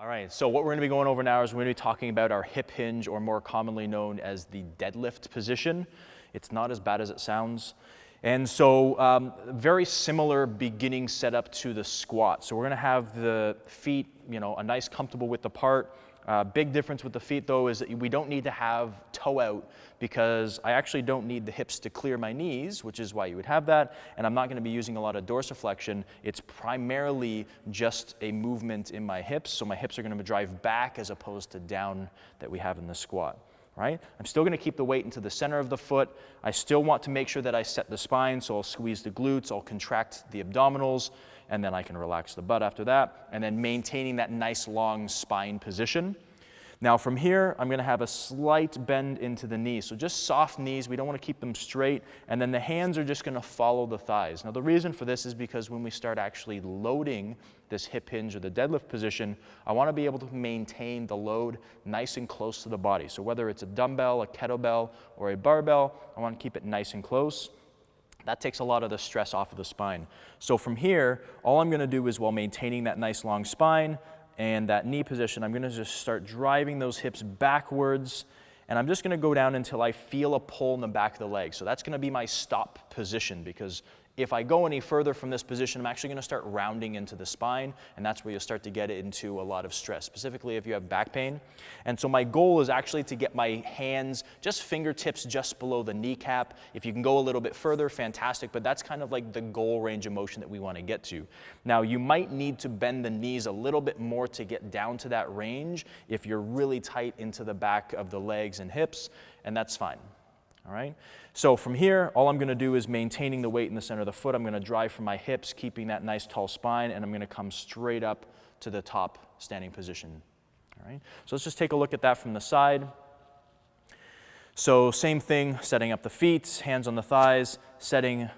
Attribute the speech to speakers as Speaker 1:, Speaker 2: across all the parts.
Speaker 1: All right, so what we're going to be going over now is we're going to be talking about our hip hinge, or more commonly known as the deadlift position. It's not as bad as it sounds. And so very similar beginning setup to the squat. So we're going to have the feet, a nice comfortable width apart. Big difference with the feet though is that we don't need to have toe out, because I actually don't need the hips to clear my knees, which is why you would have that, and I'm not going to be using a lot of dorsiflexion. It's primarily just a movement in my hips, so my hips are going to drive back as opposed to down that we have in the squat. Right? I'm still going to keep the weight into the center of the foot. I still want to make sure that I set the spine, so I'll squeeze the glutes, I'll contract the abdominals, and then I can relax the butt after that, and then maintaining that nice long spine position. Now from here, I'm going to have a slight bend into the knees. So just soft knees, we don't want to keep them straight, and then the hands are just going to follow the thighs. Now the reason for this is because when we start actually loading this hip hinge or the deadlift position, I want to be able to maintain the load nice and close to the body. So whether it's a dumbbell, a kettlebell, or a barbell, I want to keep it nice and close. That takes a lot of the stress off of the spine. So from here, all I'm going to do is, while maintaining that nice long spine and that knee position, I'm going to just start driving those hips backwards, and I'm just going to go down until I feel a pull in the back of the leg. So that's going to be my stop position, because if I go any further from this position, I'm actually going to start rounding into the spine, and that's where you'll start to get into a lot of stress, specifically if you have back pain. And so my goal is actually to get my hands, just fingertips just below the kneecap. If you can go a little bit further, fantastic, but that's kind of like the goal range of motion that we want to get to. Now, you might need to bend the knees a little bit more to get down to that range if you're really tight into the back of the legs and hips, and that's fine. All right, so from here, all I'm going to do is maintaining the weight in the center of the foot. I'm going to drive from my hips, keeping that nice tall spine, and I'm going to come straight up to the top standing position. All right, so let's just take a look at that from the side. So same thing, setting up the feet, hands on the thighs, setting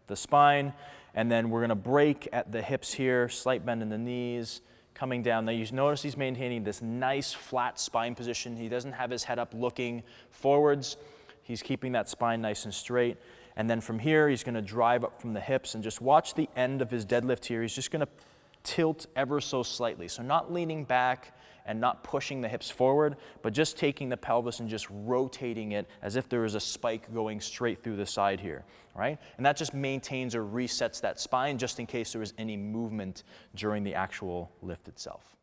Speaker 1: the spine, and then we're going to break at the hips here, slight bend in the knees, coming down. Now you notice he's maintaining this nice flat spine position. He doesn't have his head up looking forwards. He's keeping that spine nice and straight. And then from here, he's going to drive up from the hips, and just watch the end of his deadlift here. He's just going to tilt ever so slightly. So not leaning back and not pushing the hips forward, but just taking the pelvis and just rotating it as if there was a spike going straight through the side here, right? And that just maintains or resets that spine just in case there was any movement during the actual lift itself.